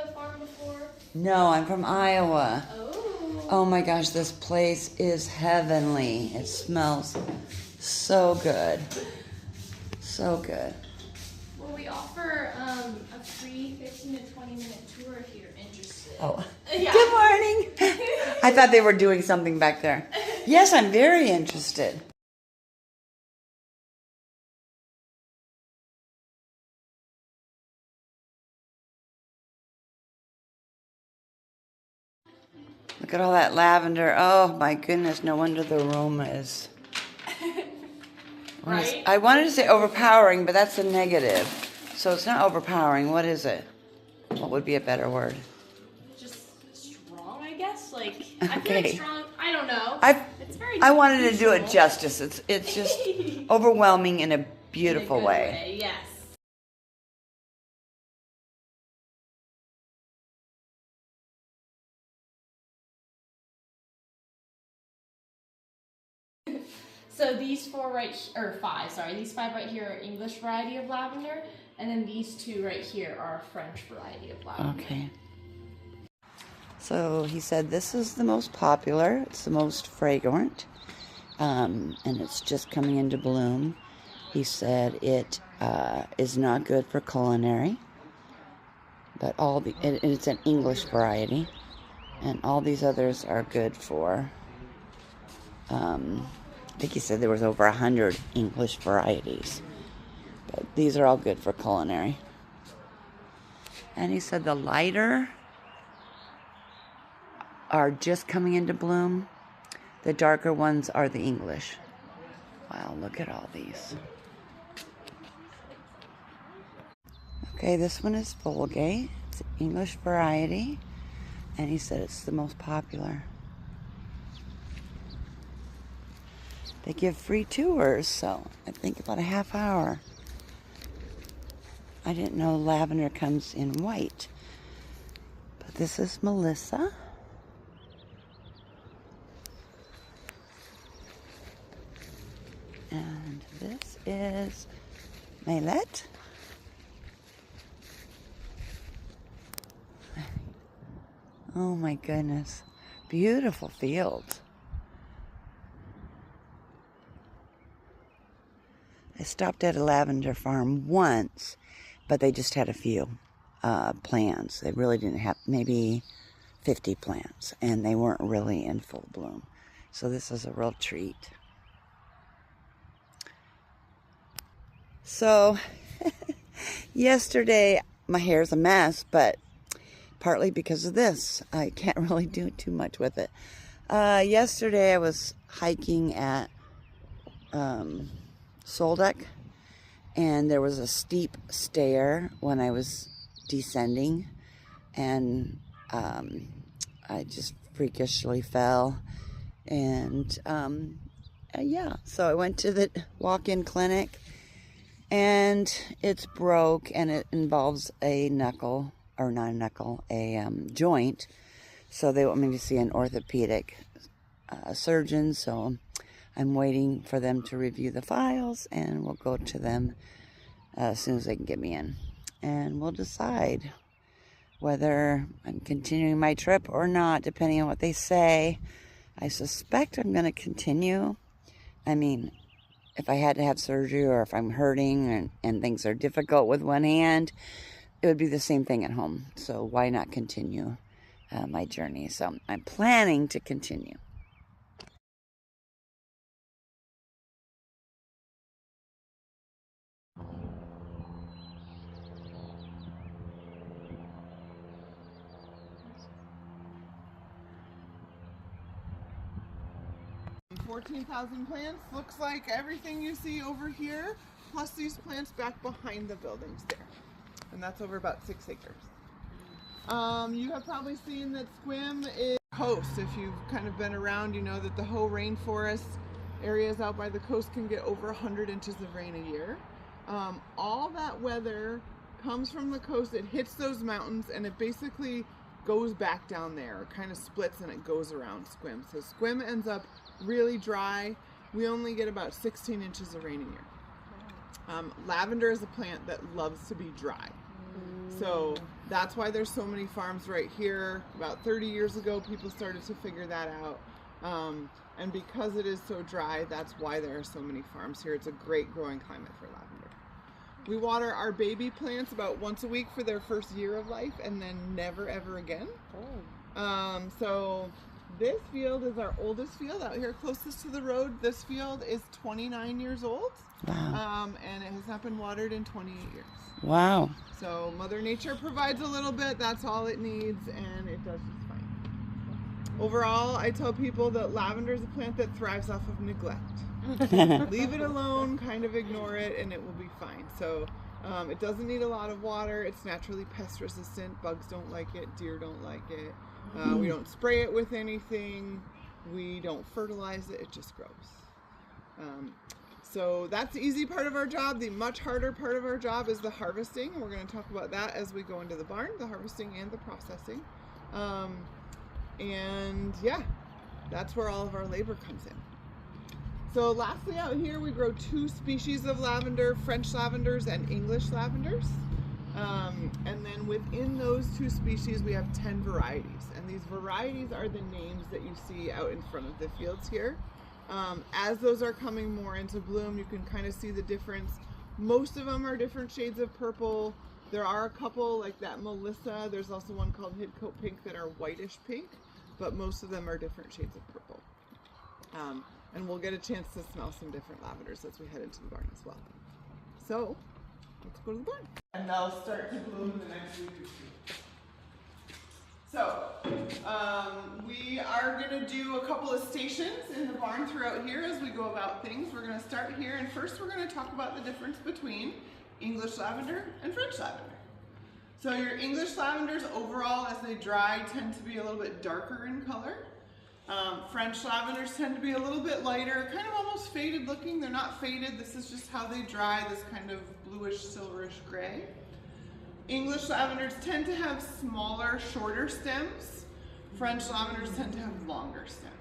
the farm before? No, I'm from Iowa. Oh. Oh my gosh, this place is heavenly. It smells so good. So good. Well, we offer a free 15 to 20-minute tour if you're interested. Oh, Yeah. Good morning. I thought they were doing something back there. Yes, I'm very interested. Look at all that lavender. Oh my goodness, no wonder the aroma is... Right? I wanted to say overpowering, but that's a negative. So it's not overpowering. What is it? What would be a better word? Just strong, I guess. Like, I feel Okay. like strong, I don't know. It's very I wanted to do it neutral. justice. It's just overwhelming in a beautiful In a good way. way. Yes. So these these five right here are English variety of lavender, and then these two right here are French variety of lavender. Okay. So he said this is the most popular. It's the most fragrant, and it's just coming into bloom. He said it is not good for culinary, but it's an English variety, and all these others are good for. I think he said there was over 100 English varieties, but these are all good for culinary. And he said the lighter are just coming into bloom. The darker ones are the English. Wow, look at all these. Okay, this one is Vulgate. It's an English variety, and he said it's the most popular. They give free tours, so I think about a half hour. I didn't know lavender comes in white. But this is Melissa. And this is Maylette. Oh my goodness. Beautiful fields. I stopped at a lavender farm once, but they just had a few plants. They really didn't have maybe 50 plants, and they weren't really in full bloom. So this is a real treat. So yesterday my hair's a mess, but partly because of this. I can't really do too much with it. Yesterday I was hiking at Soldeck, and there was a steep stair when I was descending, and I just freakishly fell, and yeah, so I went to the walk-in clinic, and it's broke, and it involves a knuckle, or not a knuckle, a joint, so they want me to see an orthopedic surgeon, so I'm waiting for them to review the files, and we'll go to them as soon as they can get me in. And we'll decide whether I'm continuing my trip or not, depending on what they say. I suspect I'm going to continue. I mean, if I had to have surgery, or if I'm hurting and things are difficult with one hand, it would be the same thing at home. So why not continue my journey? So I'm planning to continue. $14,000 plants. Looks like everything you see over here, plus these plants back behind the buildings there. And that's over about 6 acres. You have probably seen that Squim is coast. If you've kind of been around, you know that the whole rainforest areas out by the coast can get over 100 inches of rain a year. All that weather comes from the coast, it hits those mountains, and it basically goes back down there. It kind of splits and it goes around Squim. So Squim ends up really dry. We only get about 16 inches of rain a year. Lavender is a plant that loves to be dry. So that's why there's so many farms right here. About 30 years ago, people started to figure that out. And because it is so dry, that's why there are so many farms here. It's a great growing climate for lavender. We water our baby plants about once a week for their first year of life, and then never ever again. So this field is our oldest field out here closest to the road. This field is 29 years old. Wow. And it has not been watered in 28 years. Wow. So Mother Nature provides a little bit, that's all it needs, and it does just fine. Overall, I tell people that lavender is a plant that thrives off of neglect. Leave it alone, kind of ignore it, and it will be fine. So it doesn't need a lot of water. It's naturally pest resistant. Bugs don't like it. Deer don't like it. We don't spray it with anything. We don't fertilize it. It just grows. So that's the easy part of our job. The much harder part of our job is the harvesting. We're going to talk about that as we go into the barn, the harvesting and the processing. And yeah, that's where all of our labor comes in. So lastly, out here we grow 2 species of lavender, French lavenders and English lavenders. And then within those 2 species we have 10 varieties. And these varieties are the names that you see out in front of the fields here. As those are coming more into bloom, you can kind of see the difference. Most of them are different shades of purple. There are a couple like that Melissa. There's also one called Hidcoat Pink that are whitish pink, but most of them are different shades of purple. And we'll get a chance to smell some different lavenders as we head into the barn as well. So let's go to the barn. And they'll start to bloom in the next week or 2. So we are going to do a couple of stations in the barn throughout here as we go about things. We're going to start here, and first we're going to talk about the difference between English lavender and French lavender. So your English lavenders overall, as they dry, tend to be a little bit darker in color. French lavenders tend to be a little bit lighter, kind of almost faded looking. They're not faded, this is just how they dry, this kind of bluish, silverish gray. English lavenders tend to have smaller, shorter stems. French lavenders tend to have longer stems.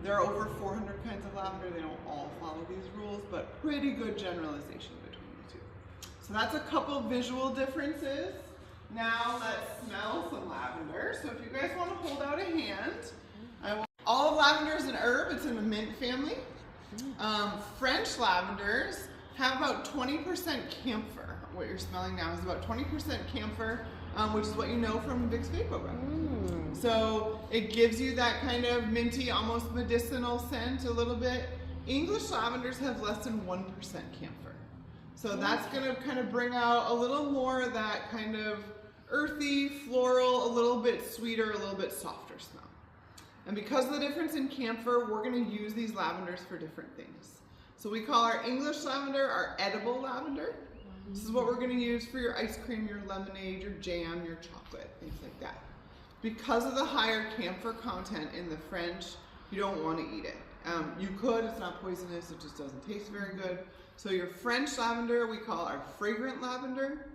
There are over 400 kinds of lavender. They don't all follow these rules, but pretty good generalization between the 2. So that's a couple visual differences. Now let's smell some lavender. So if you guys want to hold out a hand, all of lavender is an herb. It's in the mint family. French lavenders have about 20% camphor. What you're smelling now is about 20% camphor, which is what you know from Vicks VapoRub. So it gives you that kind of minty, almost medicinal scent a little bit. English lavenders have less than 1% camphor. So that's going to kind of bring out a little more of that kind of earthy, floral, a little bit sweeter, a little bit softer smell. And because of the difference in camphor, we're going to use these lavenders for different things. So we call our English lavender our edible lavender. This is what we're going to use for your ice cream, your lemonade, your jam, your chocolate, things like that. Because of the higher camphor content in the French, you don't want to eat it. You could, it's not poisonous, it just doesn't taste very good. So your French lavender we call our fragrant lavender.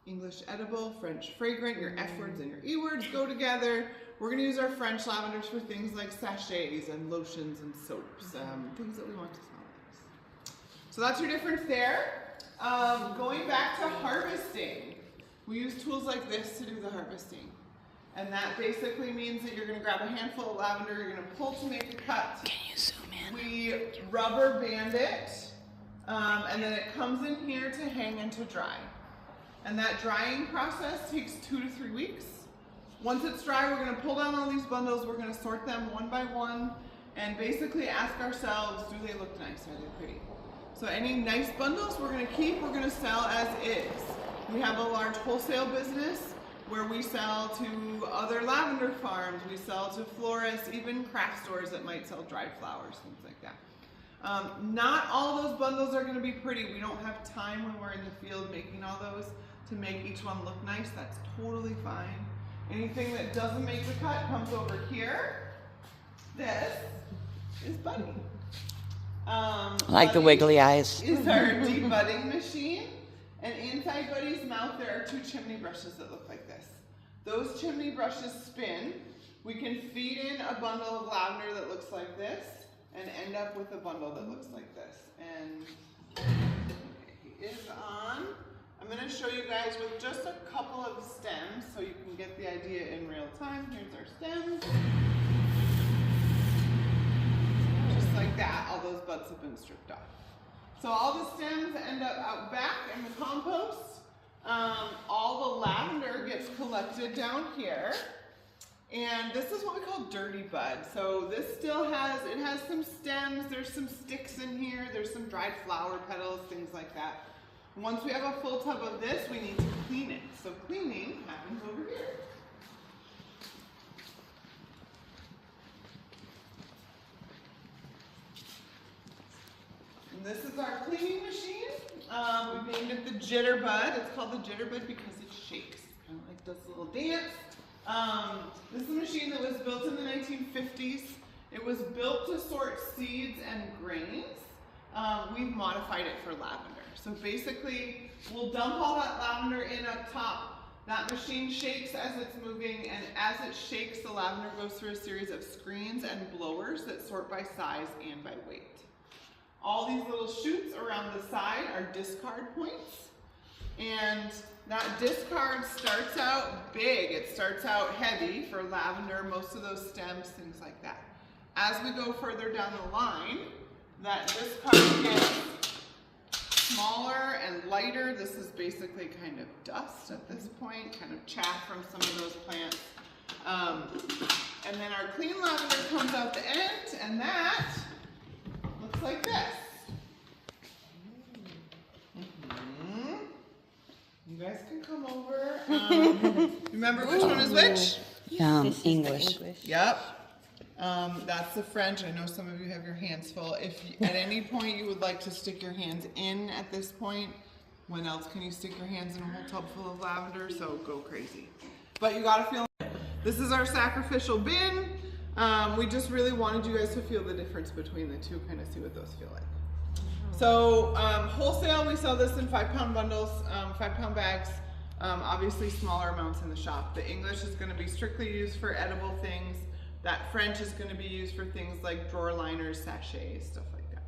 English edible, French fragrant, your F words and your E words go together. We're going to use our French lavenders for things like sachets and lotions and soaps, things that we want to smell nice. So that's your difference there. Going back to harvesting, we use tools like this to do the harvesting. And that basically means that you're going to grab a handful of lavender, you're going to pull to make a cut. Can you zoom in? We rubber band it, and then it comes in here to hang and to dry. And that drying process takes 2 to 3 weeks. Once it's dry, we're going to pull down all these bundles, we're going to sort them one by one, and basically ask ourselves, do they look nice? Are they pretty? So any nice bundles we're going to keep, we're going to sell as is. We have a large wholesale business where we sell to other lavender farms, we sell to florists, even craft stores that might sell dried flowers, things like that. Not all those bundles are going to be pretty. We don't have time when we're in the field making all those to make each one look nice. That's totally fine. Anything that doesn't make the cut comes over here. This is Buddy. Like the wiggly eyes. Is our debudding machine. And inside Buddy's mouth there are 2 chimney brushes that look like this. Those chimney brushes spin. We can feed in a bundle of lavender that looks like this and end up with a bundle that looks like this. And he is on I'm going to show you guys with just a couple of stems so you can get the idea in real time. Here's our stems. Just like that, all those buds have been stripped off. So all the stems end up out back in the compost. All the lavender gets collected down here. And this is what we call dirty bud. So this still has some stems, there's some sticks in here, there's some dried flower petals, things like that. Once we have a full tub of this, we need to clean it. So cleaning happens over here. And this is our cleaning machine. We named it the Jitterbud. It's called the Jitterbud because it shakes. Kind of like does a little dance. This is a machine that was built in the 1950s. It was built to sort seeds and grains. We've modified it for lavender. So basically, we'll dump all that lavender in up top. That machine shakes as it's moving, and as it shakes, the lavender goes through a series of screens and blowers that sort by size and by weight. All these little chutes around the side are discard points, and that discard starts out big. It starts out heavy for lavender, most of those stems, things like that. As we go further down the line, that discard gets smaller and lighter. This is basically kind of dust at this point, kind of chaff from some of those plants. And then our clean lavender comes out the end, and that looks like this. You guys can come over. Remember which one is which? English. Yep. That's the French. I know some of you have your hands full. If you, at any point you would like to stick your hands in at this point, when else can you stick your hands in a whole tub full of lavender? So go crazy. But you gotta feel it. This is our sacrificial bin. We just really wanted you guys to feel the difference between the two, kind of see what those feel like. So wholesale, we sell this in 5-pound bundles, 5-pound bags. Obviously smaller amounts in the shop. The English is going to be strictly used for edible things. That French is going to be used for things like drawer liners, sachets, stuff like that.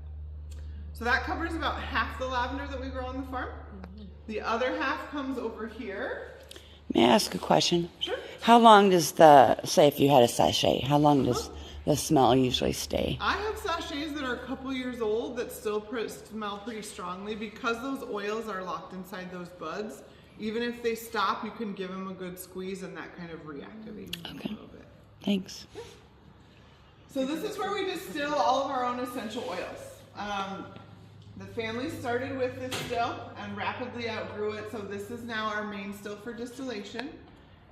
So that covers about half the lavender that we grow on the farm. The other half comes over here. May I ask a question? Sure. How long does say if you had a sachet, how long does the smell usually stay? I have sachets that are a couple years old that still smell pretty strongly because those oils are locked inside those buds. Even if they stop, you can give them a good squeeze and that kind of reactivates them a little bit. Thanks. Yeah. So this is where we distill all of our own essential oils. The family started with this still and rapidly outgrew it, so this is now our main still for distillation.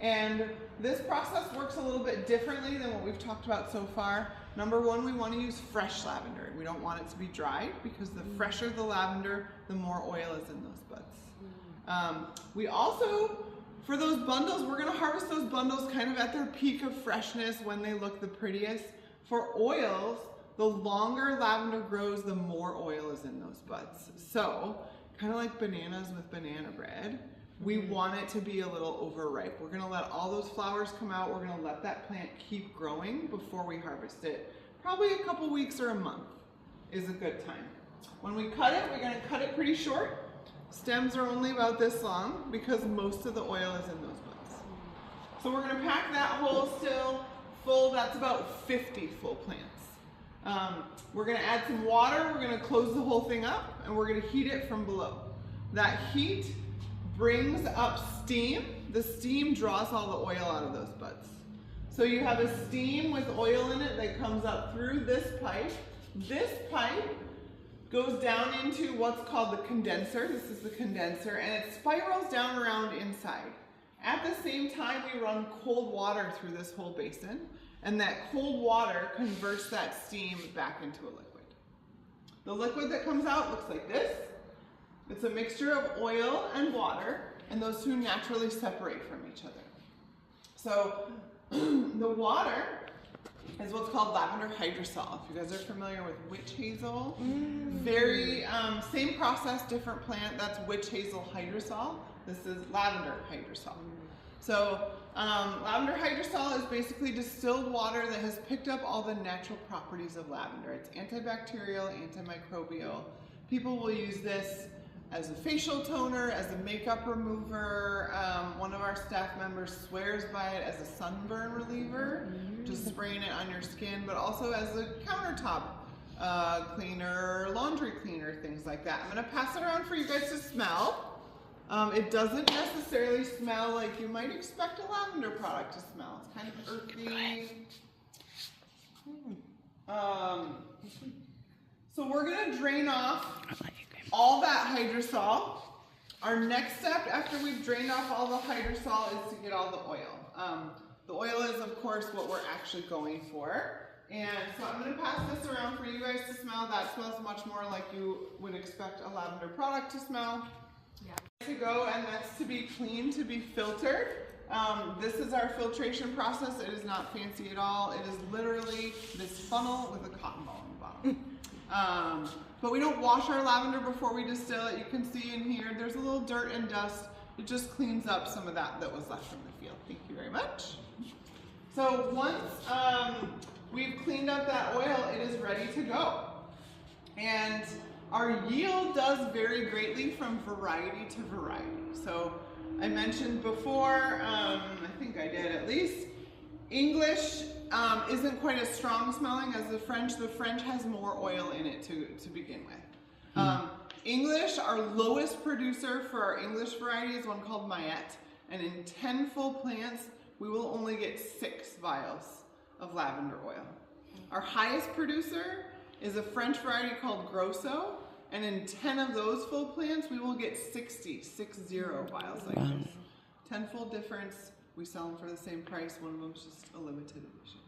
And this process works a little bit differently than what we've talked about so far. Number one, we want to use fresh lavender. We don't want it to be dried because the fresher the lavender, the more oil is in those buds. We also, for those bundles, we're going to harvest those bundles kind of at their peak of freshness when they look the prettiest. For oils, the longer lavender grows, the more oil is in those buds. So, kind of like bananas with banana bread, we want it to be a little overripe. We're gonna let all those flowers come out. We're gonna let that plant keep growing before we harvest it. Probably a couple weeks or a month is a good time. When we cut it, we're gonna cut it pretty short. Stems are only about this long because most of the oil is in those buds. So we're gonna pack that whole still full, that's about 50 full plants. We're gonna add some water, we're gonna close the whole thing up, and we're gonna heat it from below. That heat brings up steam. The steam draws all the oil out of those buds. So you have a steam with oil in it that comes up through this pipe. This pipe goes down into what's called the condenser. This is the condenser, and it spirals down around inside. At the same time, we run cold water through this whole basin, and that cold water converts that steam back into a liquid. The liquid that comes out looks like this. It's a mixture of oil and water, and those two naturally separate from each other. So the water is what's called lavender hydrosol. If you guys are familiar with witch hazel, very same process, different plant. That's witch hazel hydrosol. This is lavender hydrosol. So lavender hydrosol is basically distilled water that has picked up all the natural properties of lavender. It's antibacterial, antimicrobial. People will use this as a facial toner, as a makeup remover. One of our staff members swears by it as a sunburn reliever, just spraying it on your skin, but also as a countertop cleaner, laundry cleaner, things like that. I'm gonna pass it around for you guys to smell. It doesn't necessarily smell like you might expect a lavender product to smell. It's kind of earthy. So we're gonna drain off all that hydrosol. Our next step after we've drained off all the hydrosol is to get all the oil. The oil is of course what we're actually going for. And so I'm gonna pass this around for you guys to smell. That smells much more like you would expect a lavender product to smell. Yeah. To go, and that's to be cleaned, to be filtered. This is our filtration process. It is not fancy at all. It is literally this funnel with a cotton ball in the bottom. But we don't wash our lavender before we distill it. You can see in here, there's a little dirt and dust. It just cleans up some of that was left from the field. Thank you very much. So once we've cleaned up that oil, it is ready to go. And our yield does vary greatly from variety to variety. So I mentioned before, I think I did at least, English isn't quite as strong smelling as the French. The French has more oil in it to begin with. English, our lowest producer for our English variety is one called Mayette. And in 10 full plants, we will only get 6 vials of lavender oil. Our highest producer is a French variety called Grosso. And in 10 of those full plants, we will get 60 vials like this. 10-fold difference. We sell them for the same price. One of them is just a limited edition.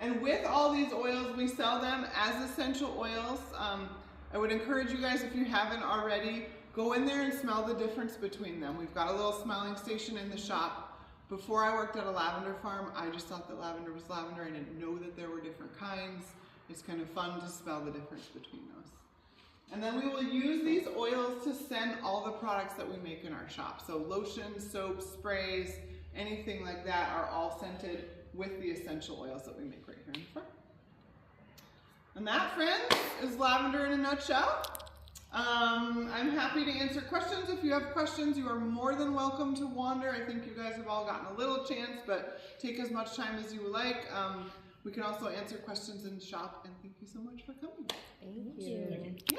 And with all these oils, we sell them as essential oils. I would encourage you guys, if you haven't already, go in there and smell the difference between them. We've got a little smelling station in the shop. Before I worked at a lavender farm, I just thought that lavender was lavender. I didn't know that there were different kinds. It's kind of fun to smell the difference between those. And then we will use these oils to scent all the products that we make in our shop. So lotions, soaps, sprays, anything like that are all scented with the essential oils that we make right here in the farm. And that, friends, is lavender in a nutshell. I'm happy to answer questions. If you have questions, you are more than welcome to wander. I think you guys have all gotten a little chance, but take as much time as you would like. We can also answer questions in the shop, and thank you so much for coming. Thank you. Yeah.